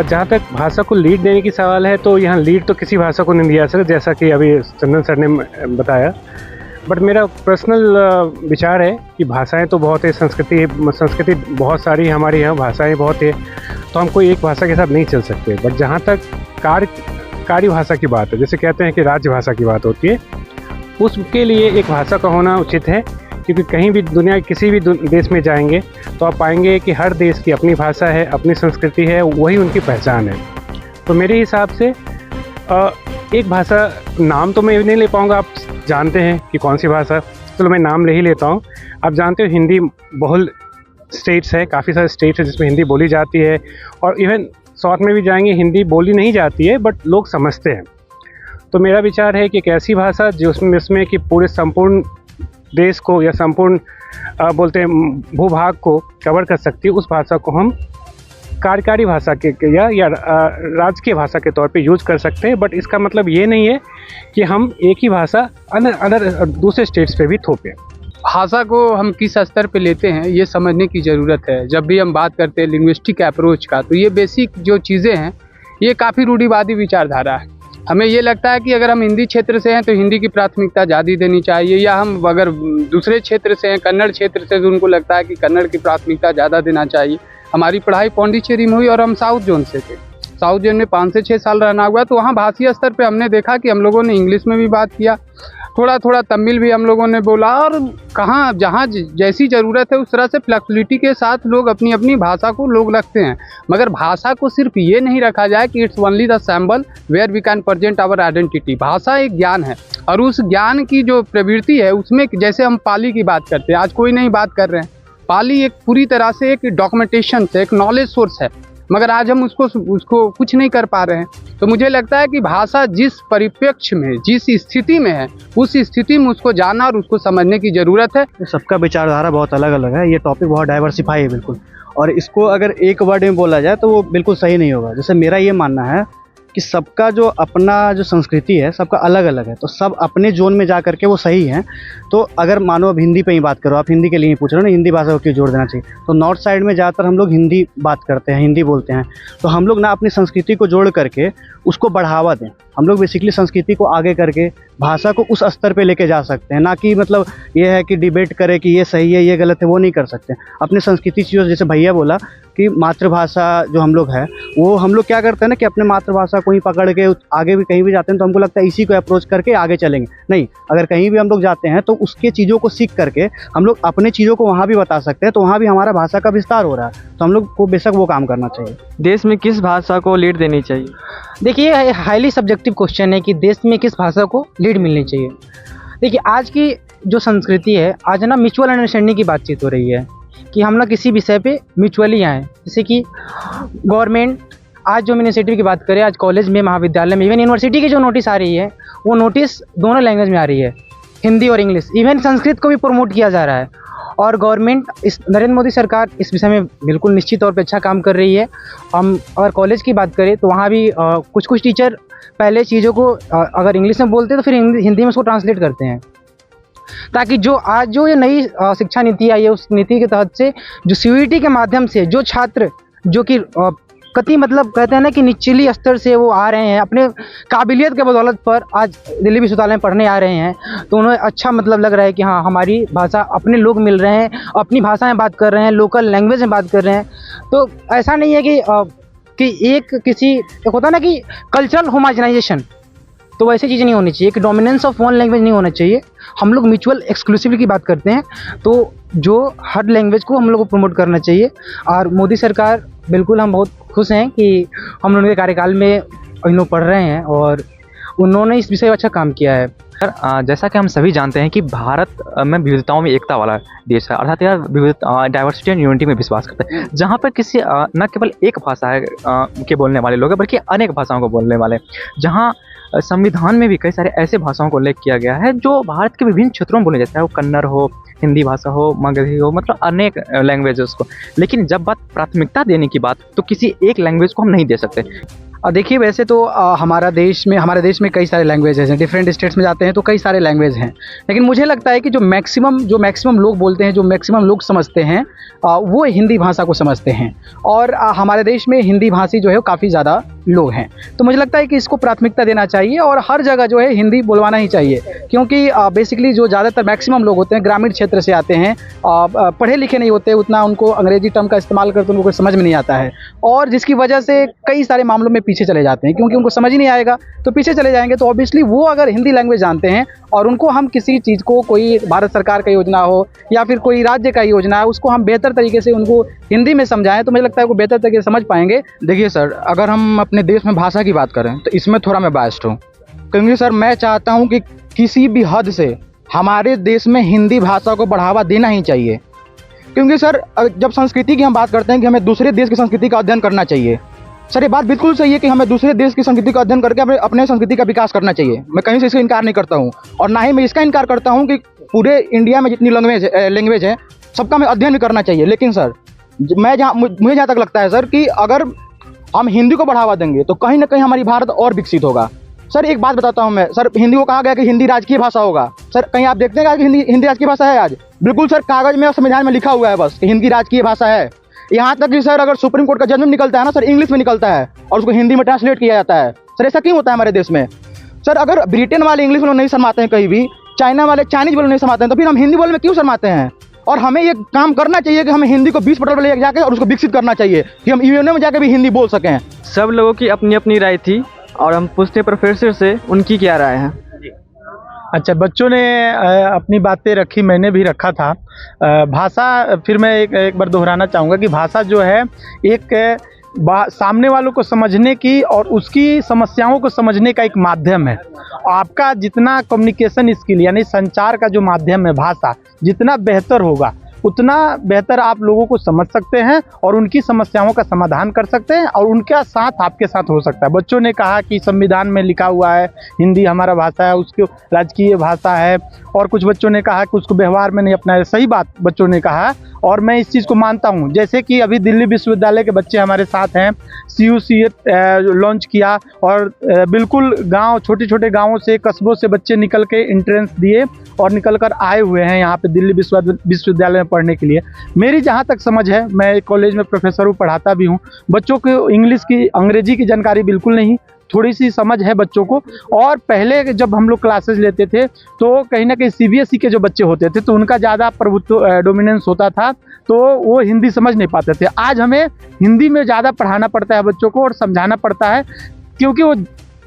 जहाँ तक भाषा को लीड देने की सवाल है तो यहाँ लीड तो किसी भाषा को नहीं दिया सकता, जैसा कि अभी चंदन सर ने बताया। बट मेरा पर्सनल विचार है कि भाषाएं तो बहुत है, संस्कृति बहुत सारी हमारे यहाँ भाषाएं बहुत है, तो हम कोई एक भाषा के साथ नहीं चल सकते। बट जहाँ तक कार्य भाषा की बात है, जैसे कहते हैं कि राज्य भाषा की बात होती है, उसके लिए एक भाषा का होना उचित है। क्योंकि कहीं भी दुनिया के किसी भी देश में जाएंगे तो आप पाएंगे कि हर देश की अपनी भाषा है, अपनी संस्कृति है, वही उनकी पहचान है। तो मेरे हिसाब से एक भाषा, नाम तो मैं नहीं ले पाऊँगा, आप जानते हैं कि कौन सी भाषा, चलो मैं नाम ले ही लेता हूँ। आप जानते हो हिंदी बहुल स्टेट्स है, काफ़ी सारे स्टेट्स है जिसमें हिंदी बोली जाती है, और इवन साउथ में भी जाएंगे हिंदी बोली नहीं जाती है बट लोग समझते हैं। तो मेरा विचार है कि एक ऐसी भाषा जिसमें कि पूरे संपूर्ण देश को या संपूर्ण बोलते हैं भूभाग को कवर कर सकती है, उस भाषा को हम कार्यकारी भाषा के या राजकीय भाषा के तौर पे यूज कर सकते हैं। बट इसका मतलब ये नहीं है कि हम एक ही भाषा अदर दूसरे स्टेट्स पे भी थोपें। भाषा को हम किस स्तर पे लेते हैं ये समझने की ज़रूरत है। जब भी हम बात करते हैं लिंग्विस्टिक अप्रोच का, तो ये बेसिक जो चीज़ें हैं ये काफ़ी रूढ़िवादी विचारधारा है। हमें ये लगता है कि अगर हम हिंदी क्षेत्र से हैं तो हिंदी की प्राथमिकता ज़्यादा देनी चाहिए, या हम अगर दूसरे क्षेत्र से हैं, कन्नड़ क्षेत्र से, तो उनको लगता है कि कन्नड़ की प्राथमिकता ज़्यादा देना चाहिए। हमारी पढ़ाई पौंडीचेरी में हुई और हम साउथ जोन से थे। साउथ जोन में 5 से 6 साल रहना हुआ, तो वहाँ भाषीय स्तर पे हमने देखा कि हम लोगों ने इंग्लिश में भी बात किया, थोड़ा थोड़ा तमिल भी हम लोगों ने बोला, और कहाँ जहाँ जैसी ज़रूरत है उस तरह से फ्लेक्सिबिलिटी के साथ लोग अपनी अपनी भाषा को लोग रखते हैं। मगर भाषा को सिर्फ ये नहीं रखा जाए कि it's only the symbol where we can present our identity. भाषा एक ज्ञान है, और उस ज्ञान की जो प्रवृत्ति है उसमें, जैसे हम पाली की बात करते हैं, आज कोई नहीं बात कर रहे हैं, पाली एक पूरी तरह से एक डॉक्यूमेंटेशन से, एक नॉलेज सोर्स है, मगर आज हम उसको कुछ नहीं कर पा रहे हैं। तो मुझे लगता है कि भाषा जिस परिप्रेक्ष्य में, जिस स्थिति में है, उस स्थिति में उसको जानना और उसको समझने की ज़रूरत है। सबका विचारधारा बहुत अलग अलग है, ये टॉपिक बहुत डाइवर्सिफाई है बिल्कुल, और इसको अगर एक वर्ड में बोला जाए तो वो बिल्कुल सही नहीं होगा। जैसे मेरा ये मानना है कि सबका जो अपना जो संस्कृति है सबका अलग अलग है, तो सब अपने जोन में जा करके वो सही हैं। तो अगर मानो अब हिंदी पे ही बात करो, आप हिंदी के लिए ही पूछ रहे हो ना, हिंदी भाषा को क्यों जोड़ देना चाहिए, तो नॉर्थ साइड में ज़्यादातर हम लोग हिंदी बात करते हैं, हिंदी बोलते हैं, तो हम लोग ना अपनी संस्कृति को जोड़ करके उसको बढ़ावा दें। हम लोग बेसिकली संस्कृति को आगे करके भाषा को उस स्तर पे लेके जा सकते हैं, ना कि मतलब ये है कि डिबेट करे कि ये सही है ये गलत है, वो नहीं कर सकते। अपने संस्कृति चीज़ों, जैसे भैया बोला कि मातृभाषा जो हम लोग है, वो हम लोग क्या करते हैं ना कि अपने मातृभाषा को ही पकड़ के आगे भी कहीं भी जाते हैं तो हमको लगता है इसी को अप्रोच करके आगे चलेंगे। नहीं, अगर कहीं भी हम लोग जाते हैं तो उसके चीज़ों को सीख करके हम लोग अपने चीज़ों को वहाँ भी बता सकते हैं, तो वहाँ भी हमारा भाषा का विस्तार हो रहा है, तो हम लोग को बेशक वो काम करना चाहिए। देश में किस भाषा को लीड देनी चाहिए? देखिए, हाईली सब्जेक्टिव क्वेश्चन है कि देश में किस भाषा को लीड मिलनी चाहिए। देखिए, आज की जो संस्कृति है, आज ना म्यूचुअल अंडरस्टैंडिंग की बातचीत हो रही है कि हम लोग किसी विषय पे म्यूचुअली आएँ। जैसे कि गवर्नमेंट आज जो इनिशिएटिव की बात करें, आज कॉलेज में, महाविद्यालय में, इवन यूनिवर्सिटी की जो नोटिस आ रही है, वो नोटिस दोनों लैंग्वेज में आ रही है, हिंदी और इंग्लिश। इवन संस्कृत को भी प्रमोट किया जा रहा है, और गवर्नमेंट, इस नरेंद्र मोदी सरकार इस विषय में बिल्कुल निश्चित तौर पे अच्छा काम कर रही है। हम अगर कॉलेज की बात करें तो वहाँ भी कुछ कुछ टीचर पहले चीज़ों को अगर इंग्लिश में बोलते हैं तो फिर हिंदी में उसको ट्रांसलेट करते हैं, ताकि जो आज जो ये नई शिक्षा नीति आई है, उस नीति के तहत से जो CUET के माध्यम से जो छात्र जो कि कति मतलब कहते हैं ना कि निचली स्तर से वो आ रहे हैं, अपने काबिलियत के बदौलत पर आज दिल्ली विश्वविद्यालय में पढ़ने आ रहे हैं, तो उन्हें अच्छा मतलब लग रहा है कि हाँ, हमारी भाषा, अपने लोग मिल रहे हैं, अपनी भाषा में बात कर रहे हैं, लोकल लैंग्वेज में बात कर रहे हैं। तो ऐसा नहीं है कि एक होता ना कि कल्चरल होमोजेनाइजेशन, तो वैसी चीज़ें नहीं होनी चाहिए कि डोमिनेंस ऑफ वन लैंग्वेज नहीं होना चाहिए। हम लोग म्यूचुअल एक्सक्लूसिविटी की बात करते हैं, तो जो हर लैंग्वेज को हम लोग को प्रमोट करना चाहिए। और मोदी सरकार, बिल्कुल हम बहुत खुश हैं कि हम उनके कार्यकाल में इन लोग पढ़ रहे हैं और उन्होंने इस विषय में अच्छा काम किया है। सर, जैसा कि हम सभी जानते हैं कि भारत में विविधताओं में एकता वाला देश है, अर्थात यह डाइवर्सिटी एंड यूनिटी में विश्वास करता है, जहाँ पर किसी न केवल एक भाषा है के बोलने वाले लोग हैं, बल्कि अनेक भाषाओं को बोलने वाले, जहाँ संविधान में भी कई सारे ऐसे भाषाओं को उल्लेख किया गया है जो भारत के विभिन्न क्षेत्रों में बोले जाते हैं, वो कन्नड़ हो, हिंदी भाषा हो, मगधी हो, मतलब अनेक लैंग्वेजेस को। लेकिन जब बात प्राथमिकता देने की बात, तो किसी एक लैंग्वेज को हम नहीं दे सकते। देखिए वैसे तो हमारे देश में कई सारे लैंग्वेजेस हैं। डिफरेंट स्टेट्स में जाते हैं तो कई सारे लैंग्वेज हैं, लेकिन मुझे लगता है कि जो मैक्सिमम लोग बोलते हैं, जो मैक्सिमम लोग समझते हैं, वो हिंदी भाषा को समझते हैं। और हमारे देश में हिंदी भाषी जो है वो काफ़ी ज़्यादा लोग हैं। तो मुझे लगता है कि इसको प्राथमिकता देना चाहिए और हर जगह जो है हिंदी बोलवाना ही चाहिए, क्योंकि बेसिकली जो ज़्यादातर मैक्सिमम लोग होते हैं ग्रामीण क्षेत्र से आते हैं, पढ़े लिखे नहीं होते उतना, उनको अंग्रेजी टर्म का इस्तेमाल करते उनको समझ में नहीं आता है, और जिसकी वजह से कई सारे मामलों में पीछे चले जाते हैं, क्योंकि उनको समझ ही नहीं आएगा तो पीछे चले जाएंगे। तो ऑब्वियसली वो अगर हिंदी लैंग्वेज जानते हैं और उनको हम किसी चीज़ को, कोई भारत सरकार का योजना हो या फिर कोई राज्य का योजना है, उसको हम बेहतर तरीके से उनको हिंदी में समझाएं तो मुझे लगता है वो बेहतर तरीके से समझ पाएंगे। देखिए सर, अगर हम अपने देश में भाषा की बात करें तो इसमें थोड़ा मैं बायस्ड हूँ, क्योंकि सर मैं चाहता हूँ कि किसी भी हद से हमारे देश में हिंदी भाषा को बढ़ावा देना ही चाहिए। क्योंकि सर जब संस्कृति की हम बात करते हैं कि हमें दूसरे देश की संस्कृति का अध्ययन करना चाहिए, सर ये बात बिल्कुल सही है कि हमें दूसरे देश की संस्कृति का अध्ययन करके अपने संस्कृति का विकास करना चाहिए। मैं कहीं से इसका इनकार नहीं करता हूँ, और ना ही मैं इसका इनकार करता हूँ कि पूरे इंडिया में जितनी लैंग्वेज है सबका हमें अध्ययन भी करना चाहिए। लेकिन सर मुझे जहाँ तक लगता है सर कि अगर हम हिंदी को बढ़ावा देंगे तो कहीं ना कहीं हमारी भारत और विकसित होगा। सर एक बात बताता हूँ मैं, सर हिंदी को कहा गया कि हिंदी राजकीय भाषा होगा। सर कहीं आप देखते हैं कि हिंदी राजकीय भाषा है आज? बिल्कुल सर, कागज में और संविधान में लिखा हुआ है बस कि हिंदी राजकीय भाषा है। यहाँ तक कि सर अगर सुप्रीम कोर्ट का जजमेंट निकलता है ना सर, इंग्लिश में निकलता है और उसको हिंदी में ट्रांसलेट किया जाता है। सर ऐसा क्यों होता है हमारे देश में? सर अगर ब्रिटेन वाले इंग्लिश में नहीं शर्माते हैं, कहीं भी चाइना वाले चाइनीज बोलने नहीं शर्माते हैं, तो फिर हम हिंदी बोलने में क्यों शर्माते हैं? और हमें ये काम करना चाहिए कि हमें हिंदी को 20 पटल पर ले जाकर और उसको विकसित करना चाहिए कि हम यूएनओ में जाकर भी हिंदी बोल सकें। सब लोगों की अपनी अपनी राय थी और हम पूछते प्रोफेसर से उनकी क्या राय है। अच्छा, बच्चों ने अपनी बातें रखी, मैंने भी रखा था। भाषा फिर मैं एक बार दोहराना चाहूँगा कि भाषा जो है एक सामने वालों को समझने की और उसकी समस्याओं को समझने का एक माध्यम है। आपका जितना कम्युनिकेशन स्किल यानी संचार का जो माध्यम है भाषा, जितना बेहतर होगा उतना बेहतर आप लोगों को समझ सकते हैं और उनकी समस्याओं का समाधान कर सकते हैं और उनका साथ आपके साथ हो सकता है। बच्चों ने कहा कि संविधान में लिखा हुआ है हिंदी हमारा भाषा है, उसकी राजकीय भाषा है, और कुछ बच्चों ने कहा कि उसको व्यवहार में नहीं अपनाया। सही बात बच्चों ने कहा और मैं इस चीज़ को मानता हूँ। जैसे कि अभी दिल्ली विश्वविद्यालय के बच्चे हमारे साथ हैं, CUC लॉन्च किया और बिल्कुल गांव, छोटे छोटे गांवों से, कस्बों से बच्चे निकल के एंट्रेंस दिए और निकल कर आए हुए हैं यहाँ पे दिल्ली विश्वविद्यालय में पढ़ने के लिए। मेरी जहाँ तक समझ है, मैं कॉलेज में प्रोफेसर हूँ, पढ़ाता भी हूँ, बच्चों को इंग्लिश की, अंग्रेजी की जानकारी बिल्कुल नहीं, थोड़ी सी समझ है बच्चों को। और पहले जब हम लोग क्लासेस लेते थे तो कहीं ना कहीं CBSE के जो बच्चे होते थे तो उनका ज़्यादा प्रभुत्व डोमिनेंस होता था, तो वो हिंदी समझ नहीं पाते थे। आज हमें हिंदी में ज़्यादा पढ़ाना पड़ता है बच्चों को और समझाना पड़ता है, क्योंकि वो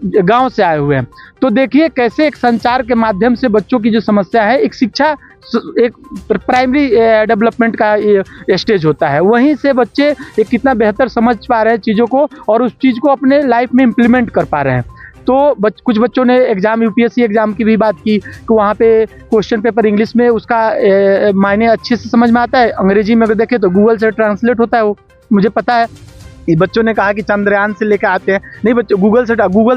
गांव से आए हुए हैं। तो देखिए कैसे एक संचार के माध्यम से बच्चों की जो समस्या है, एक शिक्षा, एक प्राइमरी डेवलपमेंट का स्टेज होता है, वहीं से बच्चे एक कितना बेहतर समझ पा रहे हैं चीज़ों को और उस चीज़ को अपने लाइफ में इम्प्लीमेंट कर पा रहे हैं। तो कुछ बच्चों ने एग्ज़ाम, UPSC एग्ज़ाम की भी बात की कि वहाँ पे क्वेश्चन पेपर इंग्लिश में उसका मायने अच्छे से समझ में आता है, अंग्रेजी में अगर देखें तो गूगल से ट्रांसलेट होता है, वो मुझे पता है। बच्चों ने कहा कि चंद्रयान से लेकर आते हैं, नहीं बच्चों, गूगल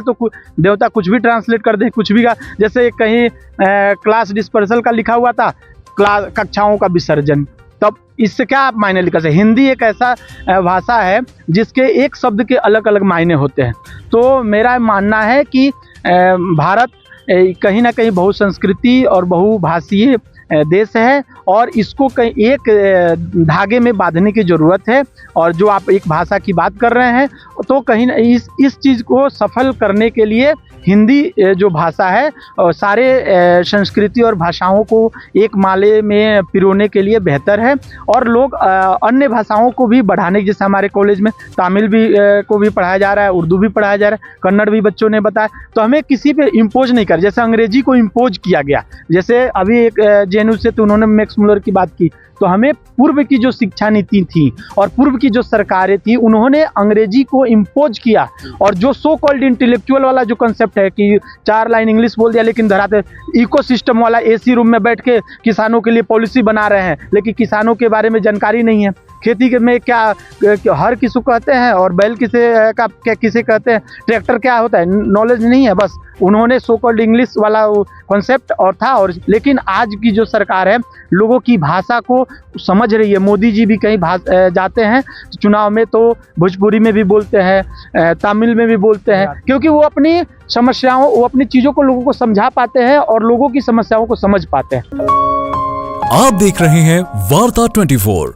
तो देवता कुछ भी ट्रांसलेट कर दे, कुछ भी का। जैसे कहीं क्लास डिस्पर्सल का लिखा हुआ था, कक्षाओं का विसर्जन, तब इससे क्या मायने लिखा है? हिंदी एक ऐसा भाषा है जिसके एक शब्द के अलग अलग मायने होते हैं। तो मेरा मानना है कि भारत कहीं ना कहीं बहुसंस्कृति और बहुभाषीय देश है और इसको कहीं एक धागे में बांधने की ज़रूरत है। और जो आप एक भाषा की बात कर रहे हैं तो कहीं ना इस चीज़ को सफल करने के लिए हिंदी जो भाषा है सारे संस्कृति और भाषाओं को एक माले में पिरोने के लिए बेहतर है। और लोग अन्य भाषाओं को भी बढ़ाने, जैसे हमारे कॉलेज में तमिल भी को भी पढ़ाया जा रहा है, उर्दू भी पढ़ाया जा रहा है, कन्नड़ भी बच्चों ने बताया। तो हमें किसी पे इम्पोज नहीं कर, जैसे अंग्रेजी को इम्पोज किया गया, जैसे अभी एक JNU से तो उन्होंने मैक्स मुलर की बात की, तो हमें पूर्व की जो शिक्षा नीति थी और पूर्व की जो सरकारें थी उन्होंने अंग्रेजी को इम्पोज किया। और जो सो कॉल्ड इंटेलेक्चुअल वाला जो कंसेप्ट है कि 4 लाइन इंग्लिश बोल दिया लेकिन धराते इकोसिस्टम वाला AC रूम में बैठ के किसानों के लिए पॉलिसी बना रहे हैं, लेकिन किसानों के बारे में जानकारी नहीं है, खेती के में क्या हर किसी को कहते हैं और बैल किसे कहते हैं, ट्रैक्टर क्या होता है, नॉलेज नहीं है। बस उन्होंने सो कॉल्ड इंग्लिश वाला कॉन्सेप्ट और था। और लेकिन आज की जो सरकार है लोगों की भाषा को समझ रही है। मोदी जी भी कहीं जाते हैं तो चुनाव में तो भोजपुरी में भी बोलते हैं, तमिल में भी बोलते हैं, क्योंकि वो अपनी समस्याओं, वो अपनी चीज़ों को लोगों को समझा पाते हैं और लोगों की समस्याओं को समझ पाते हैं। आप देख रहे हैं वार्ता 24।